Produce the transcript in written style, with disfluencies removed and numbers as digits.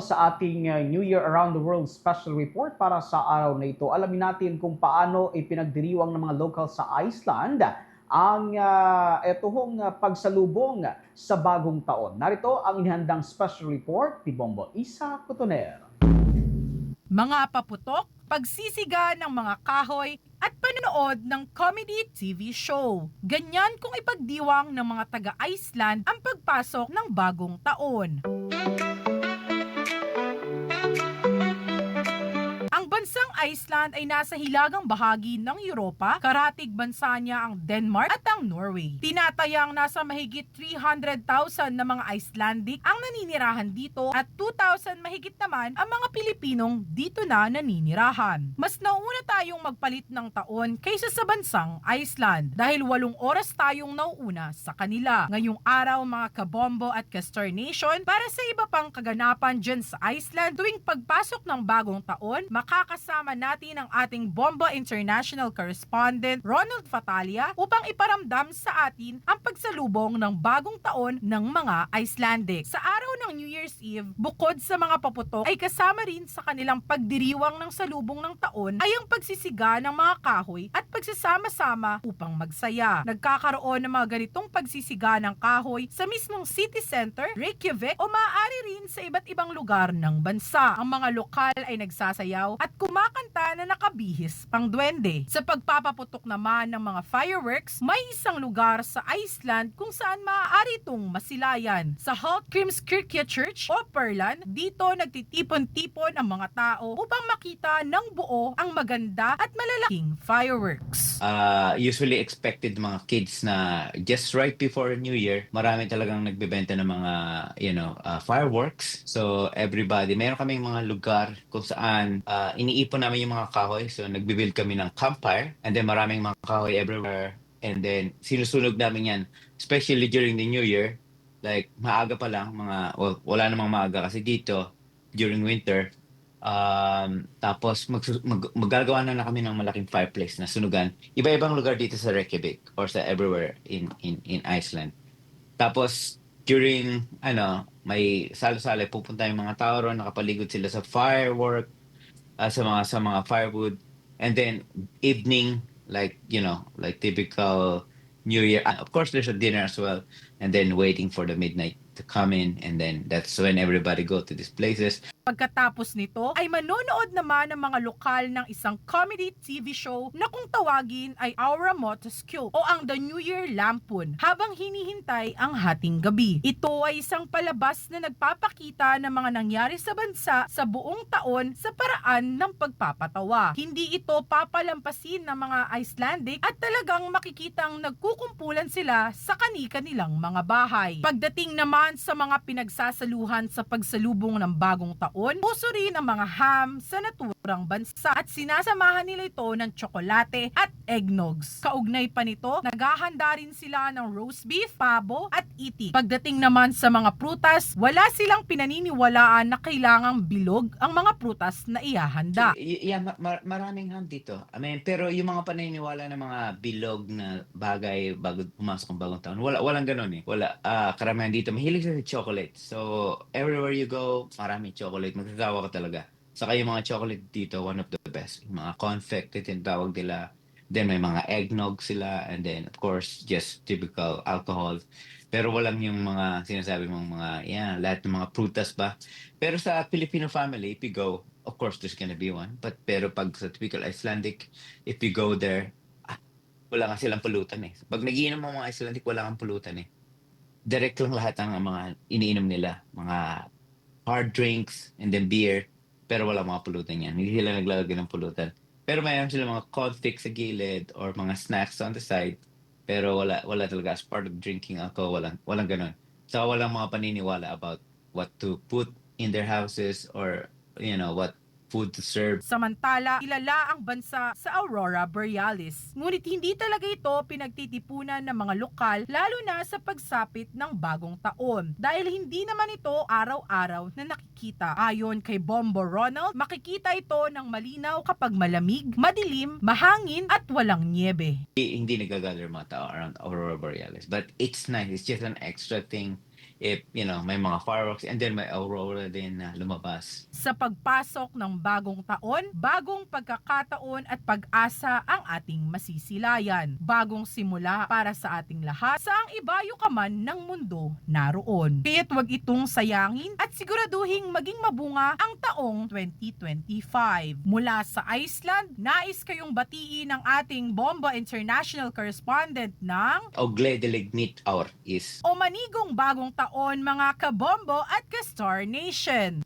Sa ating New Year Around the World Special Report para sa araw na ito, alamin natin kung paano ipinagdiriwang ng mga local sa Iceland ang pagsalubong sa bagong taon. Narito ang inihandang special report ni Bombo Isa Cotoner. Mga paputok, pagsisiga ng mga kahoy at panonood ng comedy TV show. Ganyan kung ipagdiwang ng mga taga-Iceland ang pagpasok ng bagong taon. Ang bansang Iceland ay nasa hilagang bahagi ng Europa, karatig bansa niya ang Denmark at ang Norway. Tinatayang nasa mahigit 300,000 na mga Icelandic ang naninirahan dito at 2,000 mahigit naman ang mga Pilipinong dito na naninirahan. Mas nauna tayong magpalit ng taon kaysa sa bansang Iceland dahil 8 oras tayong nauuna sa kanila. Ngayong araw mga kabombo at Castor Nation, para sa iba pang kaganapan dyan sa Iceland tuwing pagpasok ng bagong taon, makakasama natin ang ating Bombo International Correspondent Ronald Fatalia upang iparamdam sa atin ang pagsalubong ng bagong taon ng mga Icelandic. Sa araw ng New Year's Eve, bukod sa mga paputok ay kasama rin sa kanilang pagdiriwang ng salubong ng taon ay ang pagsisiga ng mga kahoy at pagsasama-sama upang magsaya. Nagkakaroon ng mga ganitong pagsisiga ng kahoy sa mismong city center, Reykjavik o maaari rin sa iba't ibang lugar ng bansa. Ang mga lokal ay nagsasayaw at kumakanta na nakabihis pang duwende. Sa pagpapaputok naman ng mga fireworks, may isang lugar sa Iceland kung saan maaari itong masilayan. Sa Hallgrímskirkja Church o Perlan, dito nagtitipon-tipon ang mga tao upang makita ng buo ang maganda at malalaking fireworks. Usually expected mga kids na just right before New Year, marami talagang nagbebenta ng mga, fireworks. So everybody, meron kaming mga lugar kung saan iniipon namin yung mga kahoy. So nagbibuild kami ng campfire and then maraming mga kahoy everywhere. And then sinusunog namin yan, especially during the New Year. Like maaga pa lang, wala namang maaga kasi dito during winter. Tapos maggagawa na kami ng malaking fireplace na sunugan. Iba-ibang lugar dito sa Reykjavik or sa everywhere in Iceland. Tapos during may salo-salo, pupunta yung mga tao ron, nakapaligod sila sa firework, sa mga firewood. And then evening, like typical New Year. Of course there's a dinner as well, and then waiting for the midnight to come in, and then that's when everybody go to these places. Pagkatapos nito ay manonood naman ng mga lokal ng isang comedy TV show na kung tawagin ay Aura Motoskyo o ang The New Year Lampun habang hinihintay ang hating gabi. Ito ay isang palabas na nagpapakita ng mga nangyari sa bansa sa buong taon sa paraan ng pagpapatawa. Hindi ito papalampasin ng mga Icelandic at talagang makikitang nagkukumpulan sila sa kani-kanilang mga bahay. Pagdating naman sa mga pinagsasaluhan sa pagsalubong ng bagong taon, puso rin ang mga ham sa naturang bansa at sinasamahan nila ito ng tsokolate at eggnogs. Kaugnay pa nito, naghahanda rin sila ng roast beef, pabo at itik. Pagdating naman sa mga prutas, wala silang pinaniniwalaan na kailangang bilog ang mga prutas na ihahanda. Yeah, maraming ham dito. I mean, pero yung mga paniniwala ng mga bilog na bagay bago pumasok ang bagong taon, walang ganun eh. Wala. Karamihan dito, mahilig sa chocolate. So, everywhere you go, maraming chocolate. Magkakawa ka talaga. Saka yung mga chocolate dito, one of the best. Yung mga confect, tinatawag nila. Then may mga eggnog sila. And then, of course, just typical alcohol. Pero walang yung mga sinasabi mong lahat ng mga prutas ba. Pero sa Filipino family, if you go, of course, there's gonna be one. Pero pag sa typical Icelandic, if you go there, wala nga silang pulutan eh. Pag nagiinom ang mga Icelandic, wala kang pulutan eh. Direct lang lahat ang mga iniinom nila. Mga hard drinks and then beer. Pero wala mga pulutan yan. Hindi sila naglalagay ng pulutan. Pero mayroon sila mga conflicts sa gilid or mga snacks on the side. Pero wala talaga. As part of drinking alcohol, walang ganun. So walang mga paniniwala about what to put in their houses or, what food to serve. Samantala, kilala ang bansa sa Aurora Borealis. Ngunit hindi talaga ito pinagtitipunan ng mga lokal lalo na sa pagsapit ng bagong taon. Dahil hindi naman ito araw-araw na nakikita. Ayon kay Bombo Ronald, makikita ito ng malinaw kapag malamig, madilim, mahangin at walang niebe. Hindi nagagather mga tao around Aurora Borealis. But it's nice. It's just an extra thing if, may mga fireworks and then may aurora din na lumabas. Sa pagpasok ng bagong taon, bagong pagkakataon at pag-asa ang ating masisilayan. Bagong simula para sa ating lahat, saang ibayo ka man ng mundo naroon. Kaya't wag itong sayangin at siguraduhing maging mabunga ang taong 2025. Mula sa Iceland, nais kayong batiin ng ating Bomba International Correspondent ng Ogledelig Meet Hour is O manigong bagong taon mga kabombo at ka-Star Nation.